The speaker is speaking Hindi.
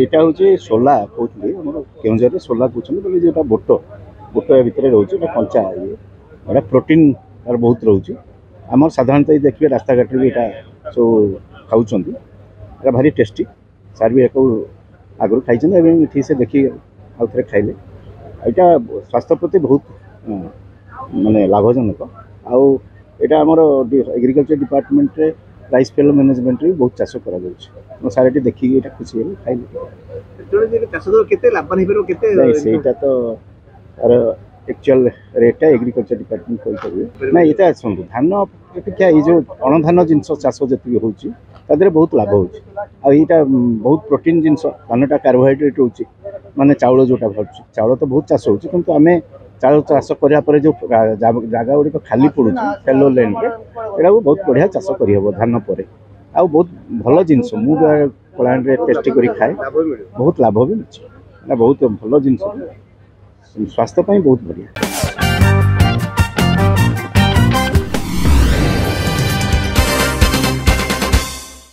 এটা হচ্ছে সোলা কହୁଥିଲି ଆମର କେଉଁଝରରେ सोला କହୁଛନ୍ତି ବୋଲେ যেটা ବୁଟ ଏ ଭିତରେ ରହୁଛି ଏଟା କଞ୍ଚା ଇଏ ଏଟା ପ୍ରୋଟିନ୍ ତାର ବହୁତ ରହୁଛି ଆମର ସାଧାରଣତଃ ଦେଖିବେ ରାସ୍ତାଘାଟରେ ବି ଏଟା ସବୁ ଖାଉଛନ୍ତି ଏଟା ଭାରି ଟେଷ୍ଟି ସାର୍ ବି ଏକୁ ଆଗରୁ ଖାଇଛନ୍ତି ଏବଂ ଏଠି ସେ ଦେଖି ଆଉ ଥରେ ଖାଇଲେ ଏଇଟା ସ୍ୱାସ୍ଥ୍ୟ ପ୍ରତି ବହୁତ ମାନେ ଲାଭଜନକ ଆଉ ଏଇଟା ଆମର ଏଗ୍ରିକଲଚର ଡିପାର୍ଟମେଣ୍ଟରେ राइस फेलो मैनेजमेंट भी बहुत चाष कर सारे देखिए ये खुशी है खाइले तो तार एक्चुअल रेट एग्रीकल्चर डिपार्टमेंट कही ना ये आसतु धान अपेक्षा ये जो अणधान जिनस चाष जी होती बहुत लाभ होता बहुत प्रोटीन जिनस धानटा कार्बोहाइड्रेट हो माने चाउल जोटा बाहर चाउल तो बहुत चाष हो आम चाउल चाष करापर जो जगह गुड़िक खाली पड़ू फेलो लैंड एटा बहुत बढ़िया चाष कर धान पर आउ बहुत भल जिनस मुझे कलाहांडी टेस्टी कर खाए बहुत लाभ भी मिले बहुत भल जिनस स्वास्थ्य बहुत बढ़िया।